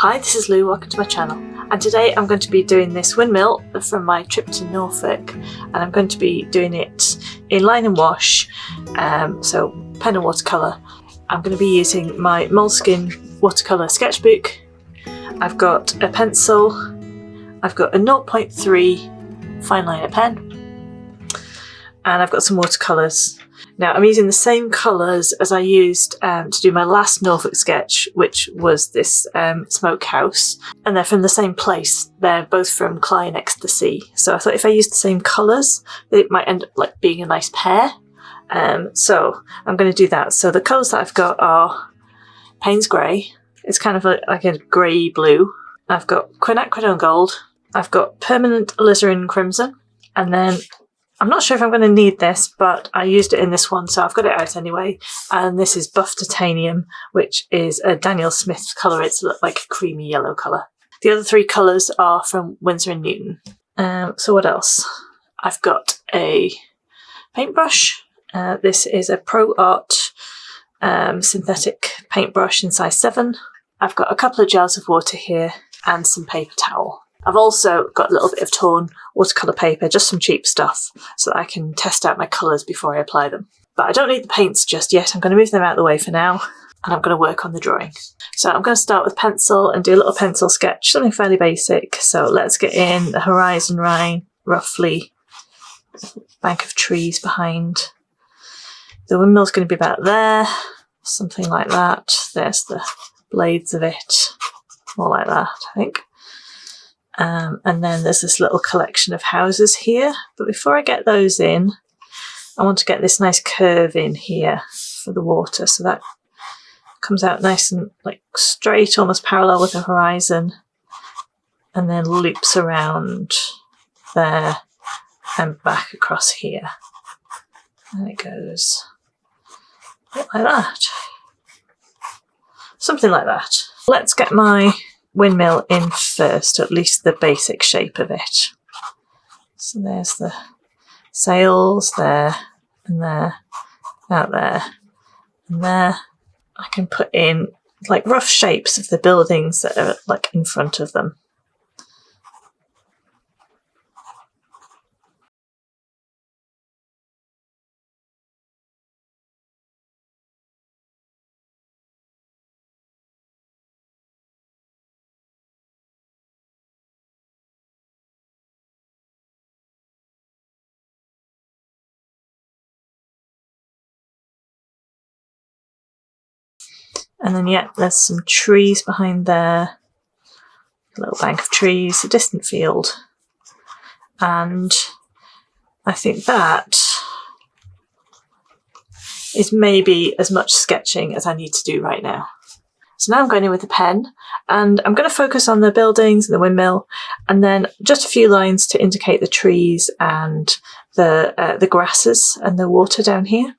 Hi, this is Lou, welcome to my channel, and today I'm going to be doing this windmill from my trip to Norfolk, and I'm going to be doing it in line and wash, so pen and watercolour. I'm going to be using my Moleskine watercolour sketchbook. I've got a pencil, I've got a 0.3 fine liner pen, and I've got some watercolours. Now I'm using the same colours as I used to do my last Norfolk sketch, which was this smokehouse, and they're from the same place. They're both from Cley-Next-The-Sea. So I thought if I used the same colours, it might end up like being a nice pair. So I'm going to do that. So the colours that I've got are Payne's grey. It's kind of like a grey blue. I've got Quinacridone gold. I've got permanent alizarin crimson, and then I'm not sure if I'm going to need this, but I used it in this one, so I've got it out anyway. And this is buff titanium, which is a Daniel Smith colour. It's like a creamy yellow colour. The other three colours are from Windsor and Newton. So what else? I've got a paintbrush. This is a Pro Arte synthetic paintbrush in size 7. I've got a couple of jars of water here and some paper towel. I've also got a little bit of torn watercolour paper, just some cheap stuff, so that I can test out my colours before I apply them. But I don't need the paints just yet. I'm going to move them out of the way for now, and I'm going to work on the drawing. So I'm going to start with pencil and do a little pencil sketch, something fairly basic. So let's get in the horizon line, roughly, bank of trees behind. The windmill's going to be about there, something like that. There's the blades of it, more like that, I think. And then there's this little collection of houses here, but before I get those in, I want to get this nice curve in here for the water, so that comes out nice and like straight, almost parallel with the horizon, and then loops around there and back across here, and it goes like that, something like that. Let's get my windmill in first, at least the basic shape of it. So there's the sails there, and there, out there, and there. I can put in like rough shapes of the buildings that are like in front of them. And then, yeah, there's some trees behind there, a little bank of trees, a distant field. And I think that is maybe as much sketching as I need to do right now. So now I'm going in with a pen, and I'm going to focus on the buildings and the windmill, and then just a few lines to indicate the trees and the grasses and the water down here.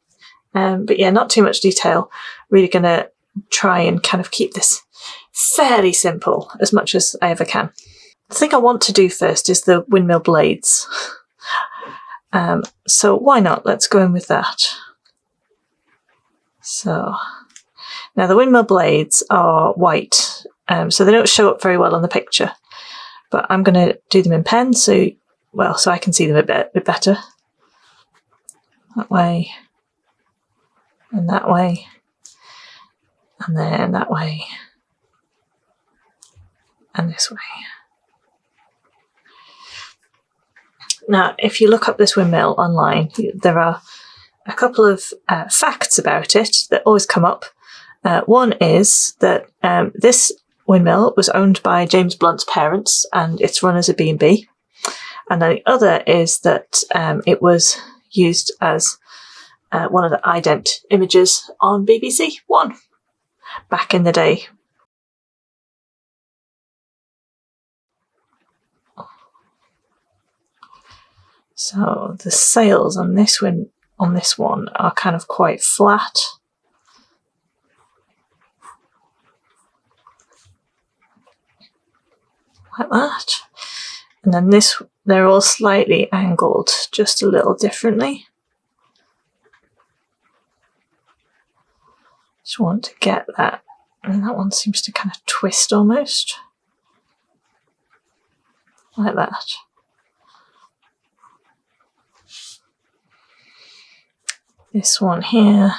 But yeah, not too much detail. Really going to try and kind of keep this fairly simple as much as I ever can. The thing I want to do first is the windmill blades. So why not? Let's go in with that. So now the windmill blades are white, so they don't show up very well on the picture, but I'm going to do them in pen so I can see them a bit better. That way, and that way, and then that way, and this way. Now, if you look up this windmill online, there are a couple of facts about it that always come up. One is that this windmill was owned by James Blunt's parents, and it's run as a B&B. And then the other is that it was used as one of the ident images on BBC One back in the day. So the sails on this one are kind of quite flat. Like that. And then they're all slightly angled just a little differently. Just want to get that And that one seems to kind of twist almost. Like that. This one here,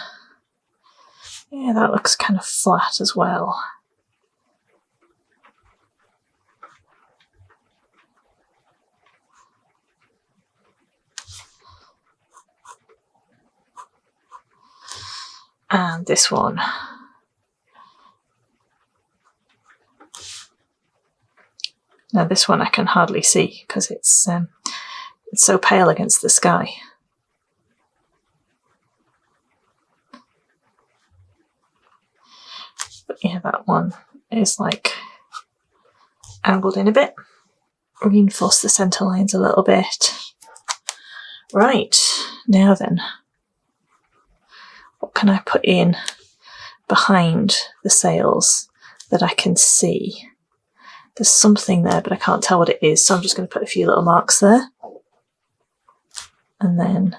yeah, that looks kind of flat as well. And this one. Now this one I can hardly see because it's so pale against the sky. But yeah, that one is like angled in a bit. Reinforce the centre lines a little bit. Right, now then, what can I put in behind the sails that I can see? There's something there, but I can't tell what it is, so I'm just going to put a few little marks there. And then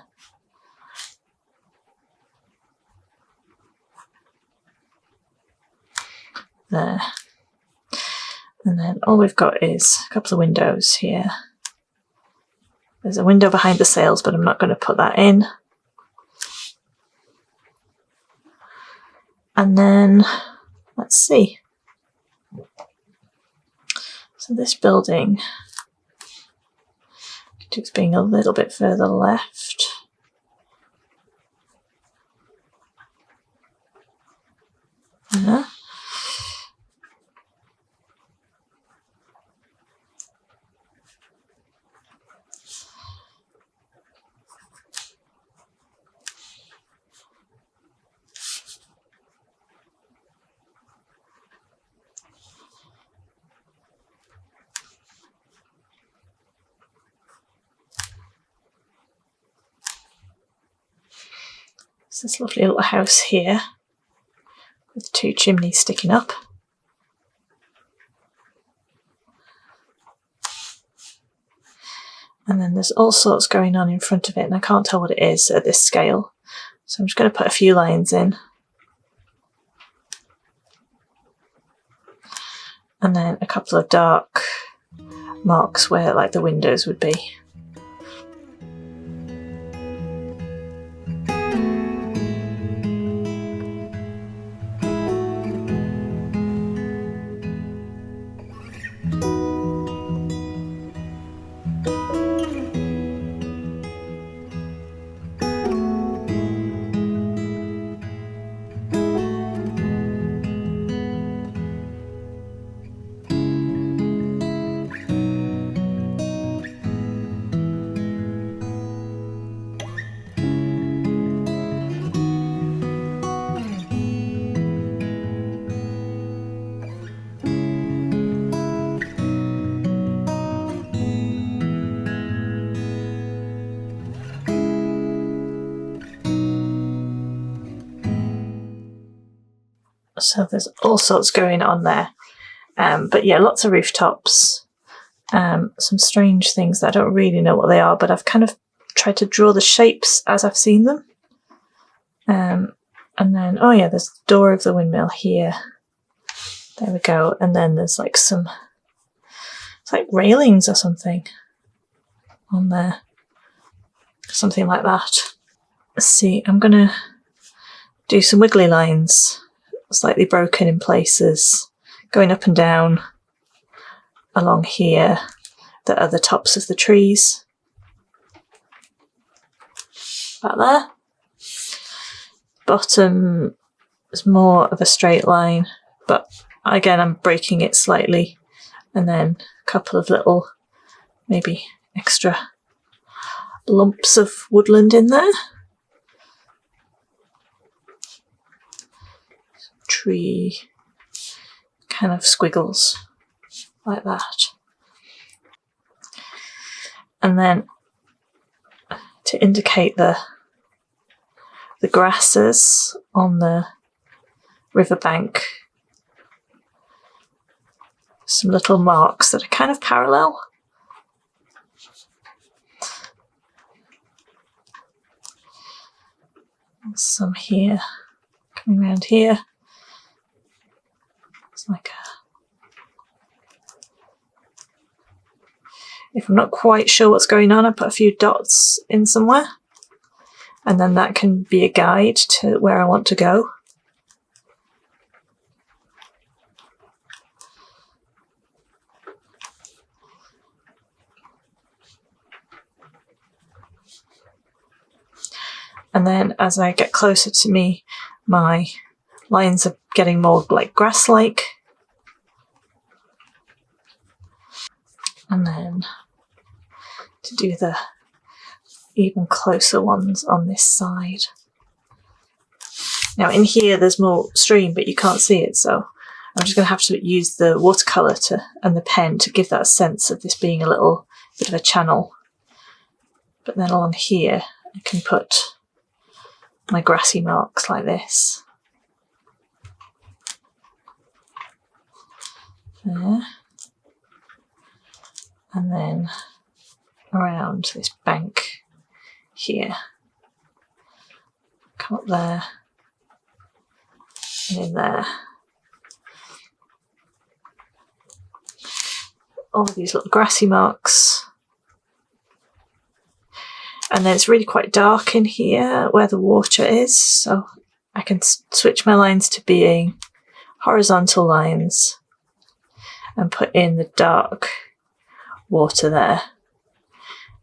there. And then all we've got is a couple of windows here. There's a window behind the sails, but I'm not going to put that in. And then, let's see. So this building, it's being a little bit further left. Yeah. This lovely little house here with two chimneys sticking up. And then there's all sorts going on in front of it, and I can't tell what it is at this scale. So I'm just going to put a few lines in. And then a couple of dark marks where like the windows would be. So there's all sorts going on there. But yeah, lots of rooftops. Some strange things that I don't really know what they are, but I've kind of tried to draw the shapes as I've seen them. And then, oh yeah, there's the door of the windmill here. There we go. And then there's like some, it's like railings or something on there. Something like that. Let's see, I'm going to do some wiggly lines, slightly broken in places, going up and down along here that are the tops of the trees. About there. Bottom is more of a straight line, but again I'm breaking it slightly, and then a couple of little maybe extra lumps of woodland in there. Tree kind of squiggles like that. And then to indicate the grasses on the riverbank, some little marks that are kind of parallel. And some here, coming around here. like if I'm not quite sure what's going on, I put a few dots in somewhere, and then that can be a guide to where I want to go. And then as I get closer to me, my lines are getting more like grass-like. And then to do the even closer ones on this side. Now in here there's more stream, but you can't see it, so I'm just going to have to use the watercolour and the pen to give that sense of this being a little bit of a channel. But then along here I can put my grassy marks like this. There. And then around this bank here. Come up there and in there. All of these little grassy marks. And then it's really quite dark in here where the water is, so I can switch my lines to being horizontal lines and put in the dark water there,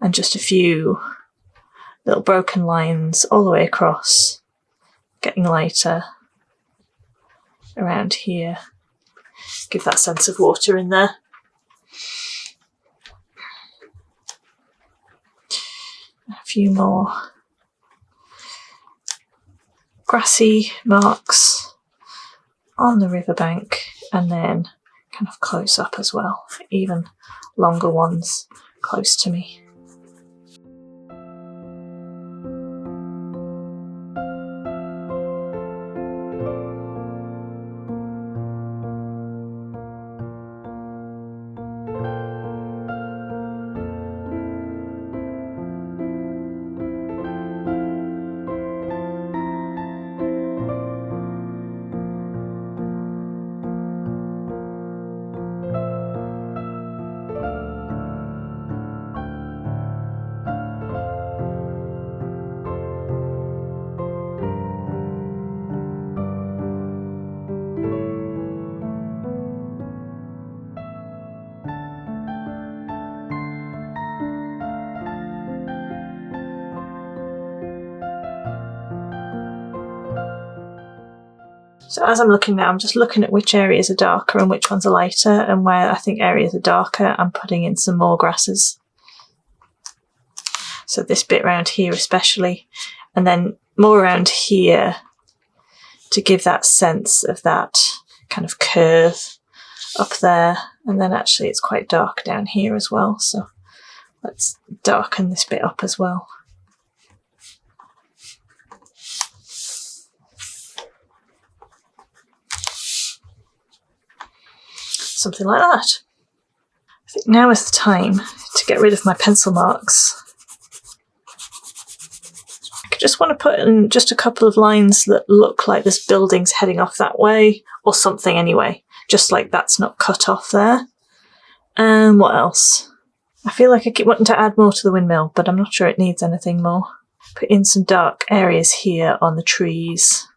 and just a few little broken lines all the way across, getting lighter around here. Give that sense of water in there. A few more grassy marks on the riverbank, and then kind of close up as well, even longer ones close to me. So as I'm looking now, I'm just looking at which areas are darker and which ones are lighter, and where I think areas are darker, I'm putting in some more grasses. So this bit around here especially, and then more around here to give that sense of that kind of curve up there. And then actually it's quite dark down here as well, so let's darken this bit up as well. Something like that. I think now is the time to get rid of my pencil marks. I just want to put in just a couple of lines that look like there's buildings heading off that way, or something anyway, just like that's not cut off there. And what else? I feel like I keep wanting to add more to the windmill, but I'm not sure it needs anything more. Put in some dark areas here on the trees.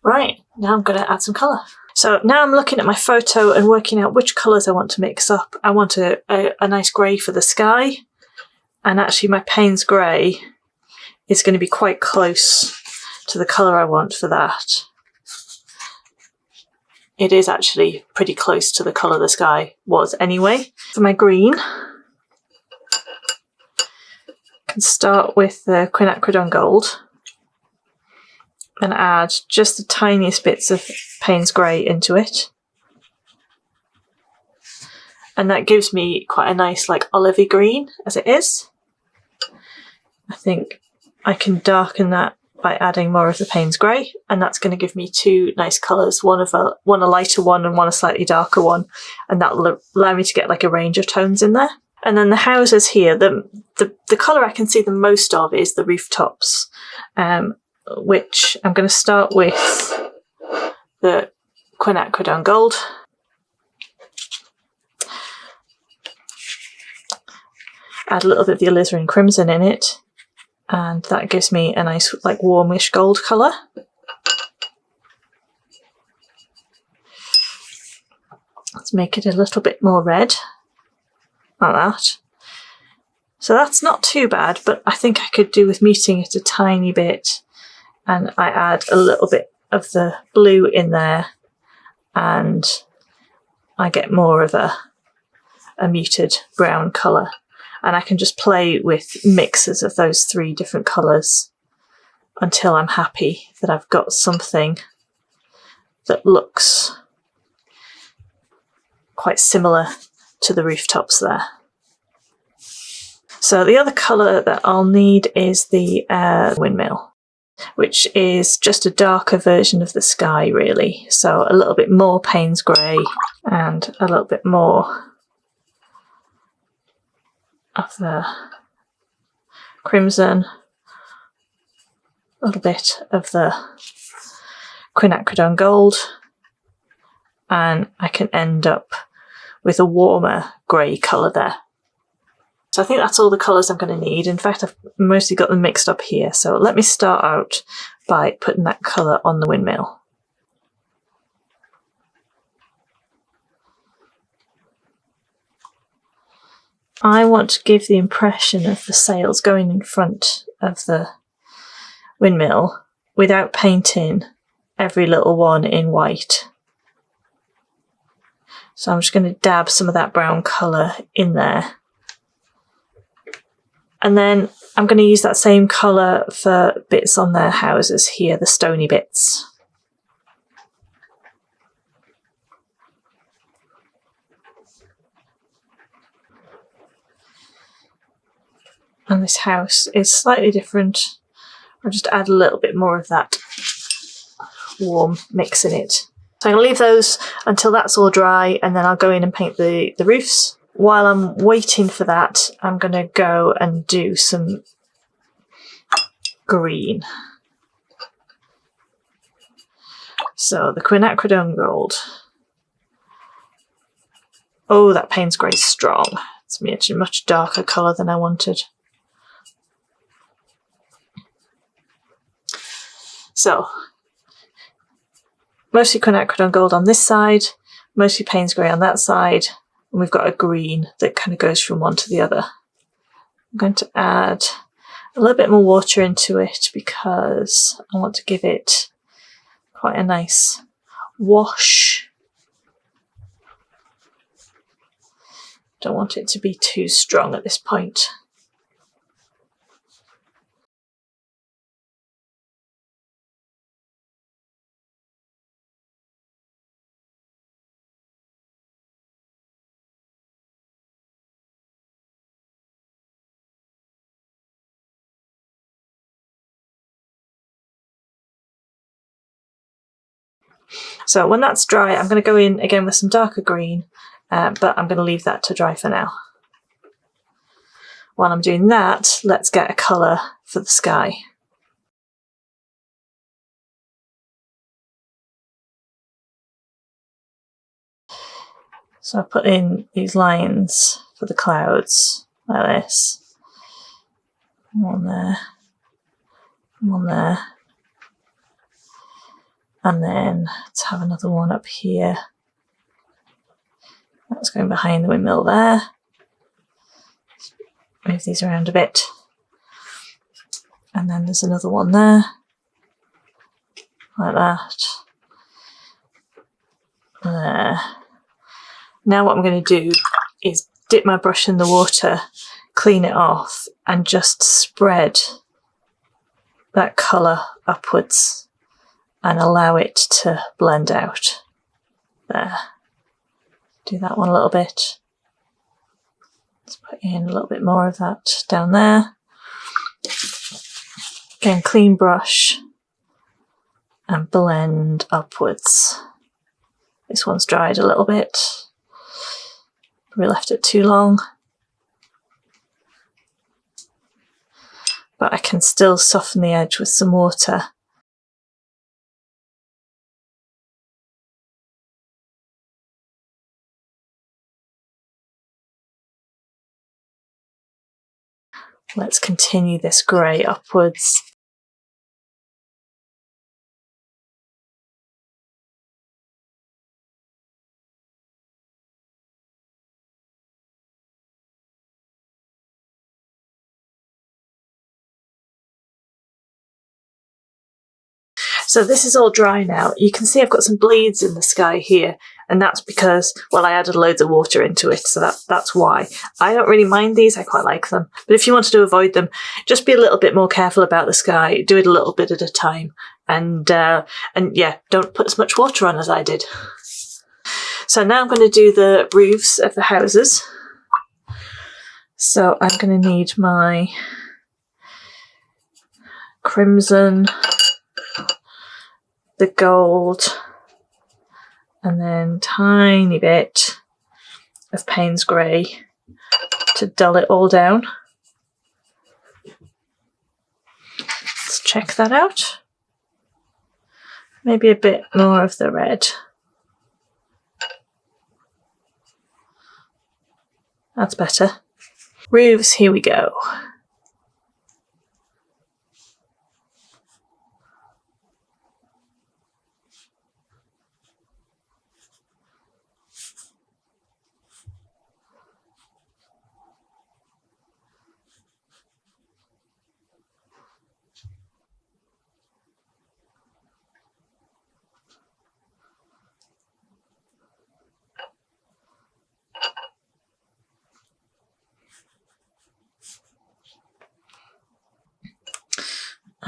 Right, now I'm going to add some colour. So now I'm looking at my photo and working out which colours I want to mix up. I want a nice grey for the sky, and actually my Payne's grey is going to be quite close to the colour I want for that. It is actually pretty close to the colour the sky was anyway. For my green, I can start with the Quinacridone Gold and add just the tiniest bits of Payne's grey into it. And that gives me quite a nice like olivey green as it is. I think I can darken that by adding more of the Payne's grey, and that's going to give me two nice colours, one a lighter one and one a slightly darker one, and that will allow me to get like a range of tones in there. And then the houses here, the colour I can see the most of is the rooftops, which I'm going to start with the Quinacridone Gold. Add a little bit of the Alizarin Crimson in it, and that gives me a nice like warmish gold colour. Let's make it a little bit more red, like that. So that's not too bad, but I think I could do with muting it a tiny bit, and I add a little bit of the blue in there, and I get more of a muted brown colour. And I can just play with mixes of those three different colours until I'm happy that I've got something that looks quite similar to the rooftops there. So the other colour that I'll need is the Windmill, which is just a darker version of the sky really. So a little bit more Payne's grey and a little bit more of the crimson, a little bit of the Quinacridone Gold, and I can end up with a warmer grey colour there. So I think that's all the colours I'm going to need. In fact, I've mostly got them mixed up here. So let me start out by putting that colour on the Windmill. I want to give the impression of the sails going in front of the Windmill without painting every little one in white. So I'm just going to dab some of that brown colour in there. And then I'm going to use that same colour for bits on their houses here, the stony bits. And this house is slightly different. I'll just add a little bit more of that warm mix in it. So I'm going to leave those until that's all dry, and then I'll go in and paint the roofs. While I'm waiting for that, I'm going to go and do some green. So the Quinacridone Gold. Oh, that Payne's grey is strong. It's a much darker colour than I wanted. So, mostly Quinacridone Gold on this side, mostly Payne's grey on that side, and we've got a green that kind of goes from one to the other. I'm going to add a little bit more water into it because I want to give it quite a nice wash. Don't want it to be too strong at this point. So when that's dry, I'm going to go in again with some darker green, but I'm going to leave that to dry for now. While I'm doing that, let's get a colour for the sky. So I put in these lines for the clouds, like this. One there, one there. And then let's have another one up here. That's going behind the Windmill there. Move these around a bit. And then there's another one there. Like that. There. Now what I'm going to do is dip my brush in the water, clean it off, and just spread that colour upwards and allow it to blend out. There. Do that one a little bit. Let's put in a little bit more of that down there. Again, clean brush. and blend upwards. This one's dried a little bit. We left it too long. But I can still soften the edge with some water. Let's continue this grey upwards. So this is all dry now. You can see I've got some bleeds in the sky here, and that's because, well, I added loads of water into it, so that's why. I don't really mind these, I quite like them. But if you wanted to avoid them, just be a little bit more careful about the sky, do it a little bit at a time, and yeah, don't put as much water on as I did. So now I'm going to do the roofs of the houses. So I'm going to need my crimson, the gold, and then tiny bit of Payne's grey to dull it all down. Let's check that out. Maybe a bit more of the red. That's better. Roofs, here we go.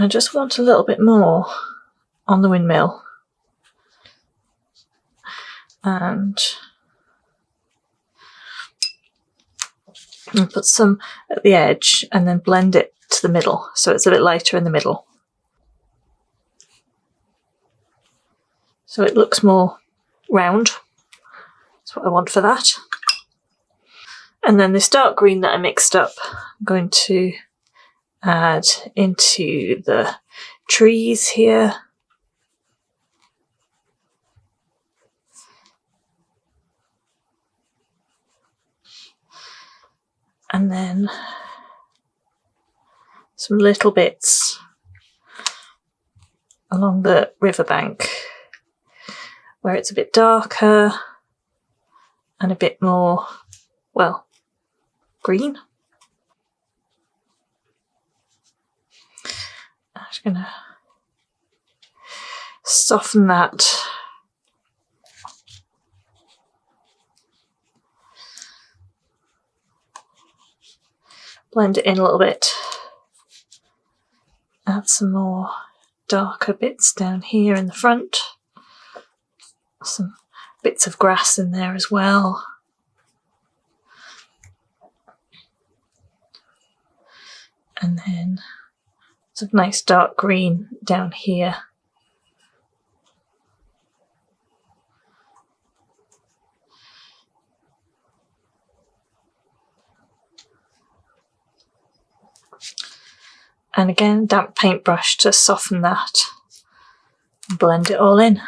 I just want a little bit more on the windmill. And I'll put some at the edge and then blend it to the middle, so it's a bit lighter in the middle. So it looks more round. That's what I want for that. And then this dark green that I mixed up, I'm going to add into the trees here. And then some little bits along the riverbank where it's a bit darker and a bit more, well, green. I'm just going to soften that. Blend it in a little bit. Add some more darker bits down here in the front. Some bits of grass in there as well. And then some nice dark green down here. And again, damp paintbrush to soften that and blend it all in.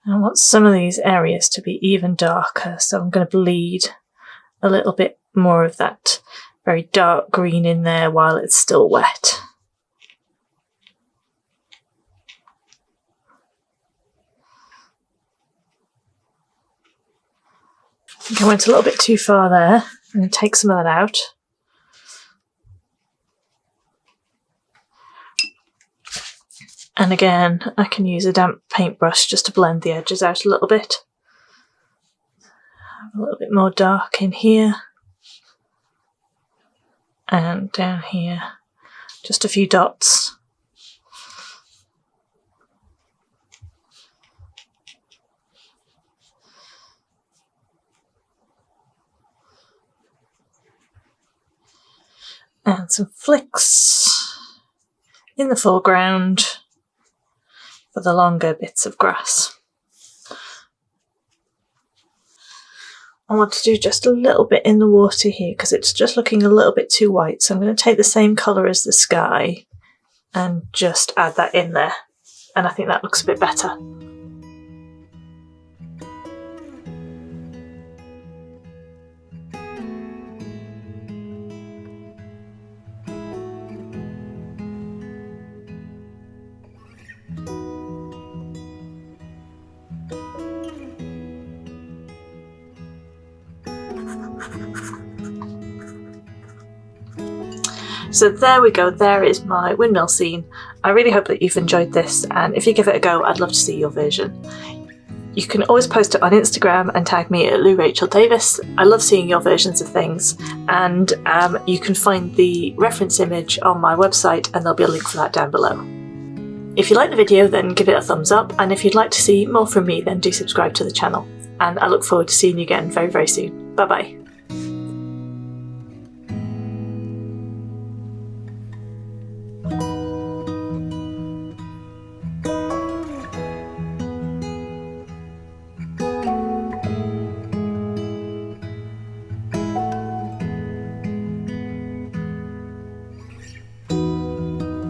I want some of these areas to be even darker, so I'm going to bleed a little bit more of that very dark green in there while it's still wet. I think I went a little bit too far there. I'm going to take some of that out. And again, I can use a damp paintbrush just to blend the edges out a little bit. Have a little bit more dark in here. And down here, just a few dots. And some flicks in the foreground for the longer bits of grass. I want to do just a little bit in the water here because it's just looking a little bit too white, so I'm going to take the same colour as the sky and just add that in there, and I think that looks a bit better. So there we go, there is my windmill scene. I really hope that you've enjoyed this, and if you give it a go, I'd love to see your version. You can always post it on Instagram and tag me at Lou Rachel Davis. I love seeing your versions of things, and you can find the reference image on my website and there'll be a link for that down below. If you like the video, then give it a thumbs up, and if you'd like to see more from me, then do subscribe to the channel. And I look forward to seeing you again very, very soon. Bye bye.